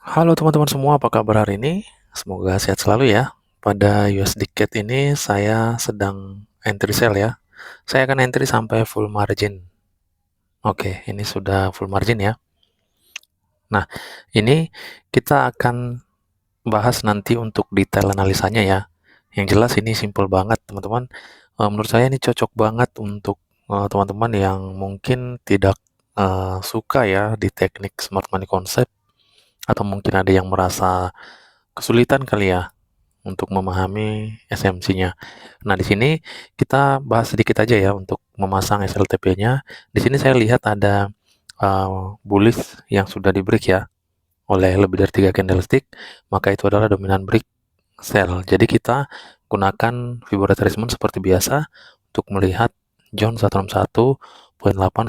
Halo teman-teman semua, apa kabar hari ini? Semoga sehat selalu ya. Pada USD CAD ini saya sedang entry sell ya. Saya akan entry sampai full margin. Oke, ini sudah full margin ya. Nah, ini kita akan bahas nanti untuk detail analisanya ya. Yang jelas ini simple banget teman-teman. Menurut saya ini cocok banget untuk teman-teman yang mungkin tidak suka ya di teknik smart money concept, atau mungkin ada yang merasa kesulitan kali ya untuk memahami esensinya. Nah, di sini kita bahas sedikit aja ya untuk memasang SLTP-nya. Di sini saya lihat ada bullish yang sudah di-break ya oleh lebih dari 3 candlestick, maka itu adalah dominan break sell. Jadi kita gunakan Fibonacci retracement seperti biasa untuk melihat zone 161.8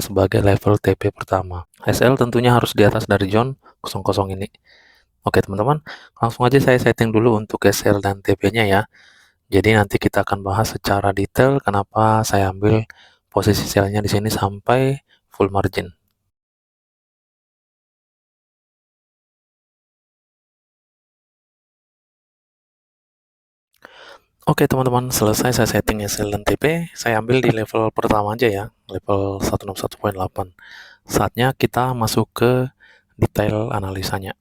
sebagai level TP pertama. SL tentunya harus di atas dari zone 00 ini. Oke teman-teman, langsung aja saya setting dulu untuk SL dan TP-nya ya. Jadi nanti kita akan bahas secara detail kenapa saya ambil posisi sell-nya di sini sampai full margin. Oke teman-teman, selesai saya setting SL dan TP, saya ambil di level pertama aja ya, level 161.8. Saatnya kita masuk ke detail analisanya.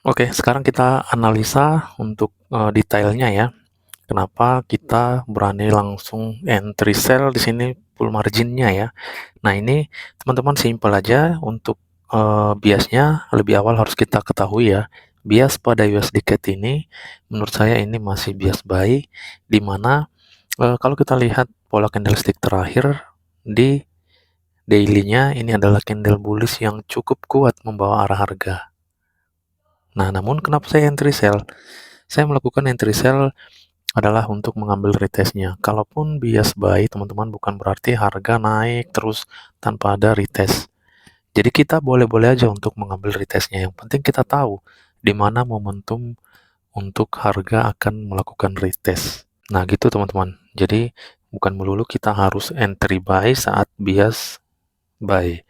Oke, sekarang kita analisa untuk detailnya ya. Kenapa kita berani langsung entry sell di sini full marginnya ya. Nah, ini teman-teman simpel aja untuk biasnya lebih awal harus kita ketahui ya. Bias pada USD CAD ini menurut saya ini masih bias buy, di mana kalau kita lihat pola candlestick terakhir di daily-nya ini adalah candle bullish yang cukup kuat membawa arah harga. Nah, namun kenapa saya entry sell? Saya melakukan entry sell adalah untuk mengambil retestnya. Kalaupun bias buy, teman-teman, bukan berarti harga naik terus tanpa ada retest. Jadi kita boleh-boleh aja untuk mengambil retestnya. Yang penting kita tahu di mana momentum untuk harga akan melakukan retest. Nah, gitu teman-teman. Jadi bukan melulu kita harus entry buy saat bias buy.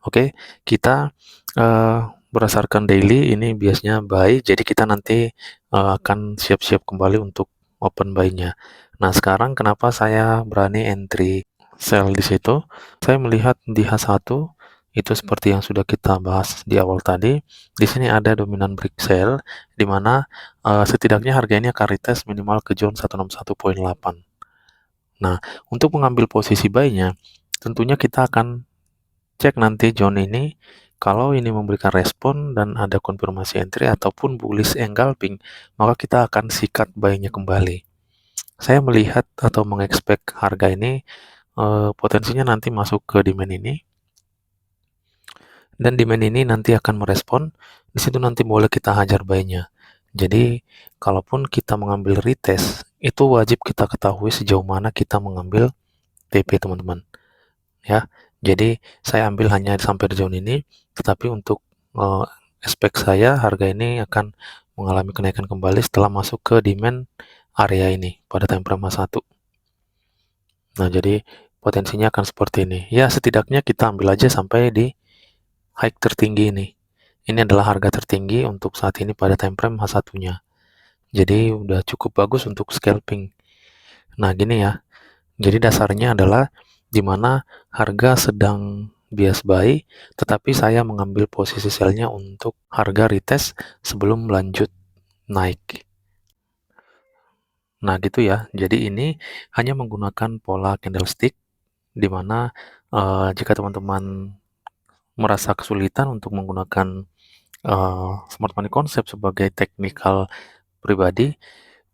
Oke, kita eh, berdasarkan daily ini biasanya buy, jadi kita nanti akan siap-siap kembali untuk open buy-nya. Nah, sekarang kenapa saya berani entry sell di situ? Saya melihat di H1 itu seperti yang sudah kita bahas di awal tadi. Di sini ada dominan break sell, di mana setidaknya harga ini akan retest minimal ke zone 161.8. Nah, untuk mengambil posisi buy-nya, tentunya kita akan cek nanti zone ini, kalau ini memberikan respon dan ada konfirmasi entry ataupun bullish engulfing, maka kita akan sikat buy-nya kembali. Saya melihat atau mengekspek harga ini potensinya nanti masuk ke demand ini, dan demand ini nanti akan merespon. Di situ nanti boleh kita hajar buy-nya. Jadi, kalaupun kita mengambil retest, itu wajib kita ketahui sejauh mana kita mengambil TP, teman-teman. Ya, jadi saya ambil hanya sampai di zone ini, tetapi untuk eh, expect saya harga ini akan mengalami kenaikan kembali setelah masuk ke demand area ini pada time frame H1. Nah, jadi potensinya akan seperti ini. Ya, setidaknya kita ambil aja sampai di high tertinggi ini. Ini adalah harga tertinggi untuk saat ini pada time frame H1-nya. Jadi udah cukup bagus untuk scalping. Nah, gini ya. Jadi dasarnya adalah di mana harga sedang bias buy, tetapi saya mengambil posisi sell-nya untuk harga retest sebelum lanjut naik. Nah, gitu ya. Jadi ini hanya menggunakan pola candlestick, di mana jika teman-teman merasa kesulitan untuk menggunakan smart money concept sebagai technical pribadi,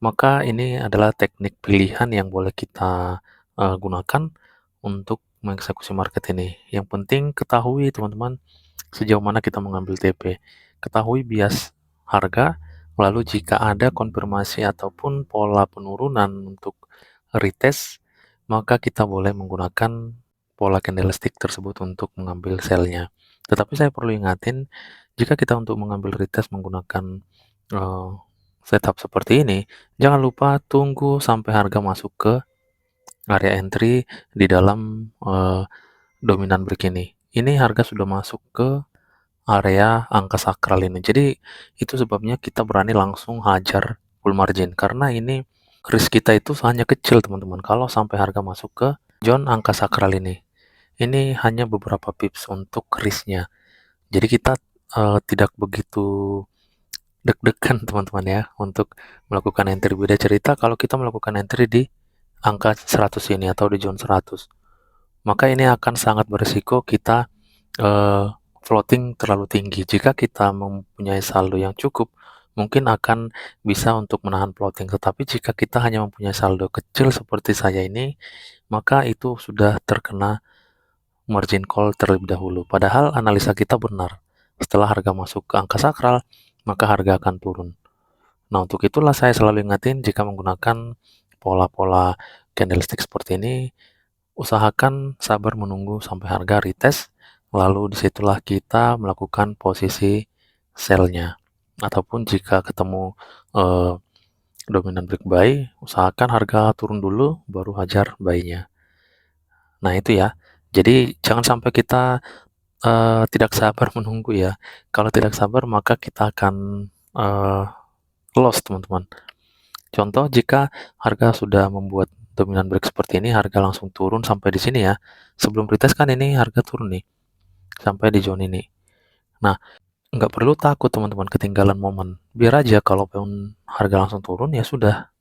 maka ini adalah teknik pilihan yang boleh kita gunakan untuk mengeksekusi market ini. Yang penting ketahui teman-teman sejauh mana kita mengambil TP. Ketahui bias harga, lalu jika ada konfirmasi ataupun pola penurunan untuk retest, maka kita boleh menggunakan pola candlestick tersebut untuk mengambil sell-nya. Tetapi saya perlu ingatin, jika kita untuk mengambil retest menggunakan uh, setup seperti ini, jangan lupa tunggu sampai harga masuk ke area entry di dalam dominan break ini. Ini harga sudah masuk ke area angka sakral ini. Jadi itu sebabnya kita berani langsung hajar full margin karena ini risk kita itu hanya kecil teman-teman kalau sampai harga masuk ke zone angka sakral ini. Ini hanya beberapa pips untuk risknya. Jadi kita tidak begitu deg-degan teman-teman ya untuk melakukan entry. Beda cerita kalau kita melakukan entry di angka 100 ini atau di zone 100. Maka ini akan sangat berisiko kita floating terlalu tinggi. Jika kita mempunyai saldo yang cukup, mungkin akan bisa untuk menahan floating. Tetapi jika kita hanya mempunyai saldo kecil seperti saya ini, maka itu sudah terkena margin call terlebih dahulu. Padahal analisa kita benar. Setelah harga masuk ke angka sakral, maka harga akan turun. Nah, untuk itulah saya selalu ingatin jika menggunakan pola-pola candlestick seperti ini, usahakan sabar menunggu sampai harga retest, lalu disitulah kita melakukan posisi sell-nya. Ataupun jika ketemu dominan break buy, usahakan harga turun dulu, baru hajar buy-nya. Nah itu ya, jadi jangan sampai kita tidak sabar menunggu ya. Kalau tidak sabar maka kita akan loss teman-teman. Contoh jika harga sudah membuat dominan break seperti ini, harga langsung turun sampai di sini ya. Sebelum retest kan ini harga turun nih, sampai di zone ini. Nah, nggak perlu takut teman-teman ketinggalan momen. Biar aja kalaupun harga langsung turun ya sudah,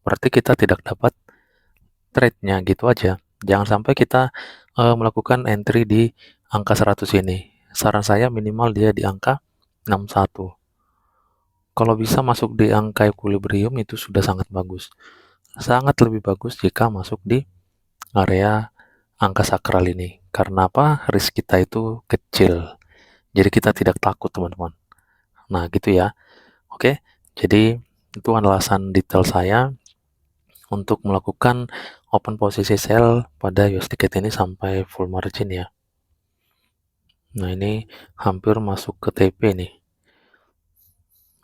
berarti kita tidak dapat trade-nya gitu aja. Jangan sampai kita melakukan entry di angka 100 ini. Saran saya minimal dia di angka 61. Kalau bisa masuk di angka equilibrium itu sudah sangat bagus. Sangat lebih bagus jika masuk di area angka sakral ini. Karena apa? Risk kita itu kecil. Jadi kita tidak takut teman-teman. Nah gitu ya. Oke, jadi itu alasan detail saya untuk melakukan open posisi sell pada US ticket ini sampai full margin ya. Nah ini hampir masuk ke TP nih.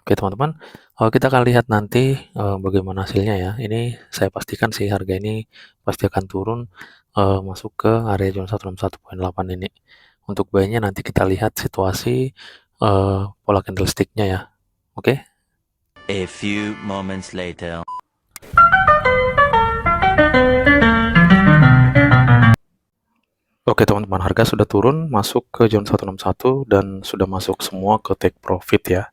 Oke teman-teman, kita akan lihat nanti bagaimana hasilnya ya. Ini saya pastikan sih harga ini pasti akan turun masuk ke area zone 161.8 ini. Untuk buy-nya nanti kita lihat situasi pola candlestick-nya ya. Oke. A few moments later. Oke teman-teman, harga sudah turun masuk ke zone 161 dan sudah masuk semua ke take profit ya.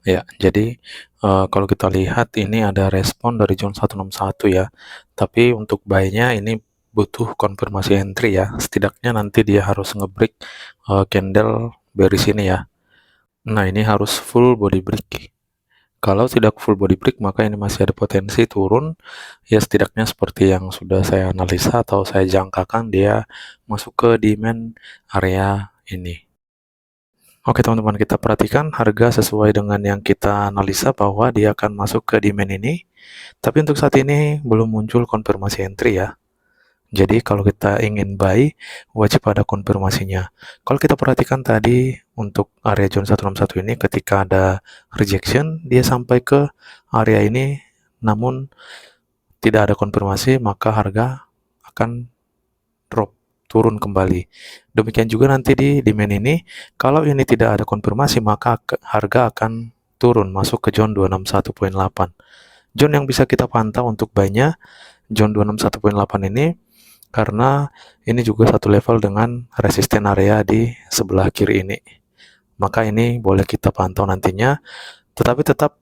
Ya, jadi kalau kita lihat ini ada respon dari zone 161 ya. Tapi untuk buy-nya ini butuh konfirmasi entry ya. Setidaknya nanti dia harus nge-break candle bearish ini ya. Nah, ini harus full body break. Kalau tidak full body break, maka ini masih ada potensi turun. Ya, setidaknya seperti yang sudah saya analisa atau saya jangkakan, dia masuk ke demand area ini. Oke teman-teman, kita perhatikan harga sesuai dengan yang kita analisa bahwa dia akan masuk ke demand ini. Tapi untuk saat ini belum muncul konfirmasi entry ya. Jadi kalau kita ingin buy, wajib ada konfirmasinya. Kalau kita perhatikan tadi untuk area zone 161 ini ketika ada rejection, dia sampai ke area ini namun tidak ada konfirmasi, maka harga akan drop, turun kembali. Demikian juga nanti di demand ini, kalau ini tidak ada konfirmasi, maka harga akan turun masuk ke zone 261.8. Zone yang bisa kita pantau untuk buy-nya, zone 261.8 ini, karena ini juga satu level dengan resisten area di sebelah kiri ini. Maka ini boleh kita pantau nantinya, tetapi tetap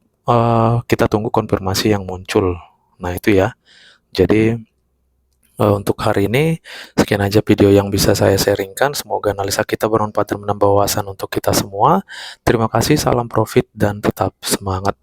kita tunggu konfirmasi yang muncul. Nah itu ya, jadi untuk hari ini, sekian aja video yang bisa saya sharingkan. Semoga analisa kita bermanfaat dan menambah wawasan untuk kita semua. Terima kasih, salam profit, dan tetap semangat.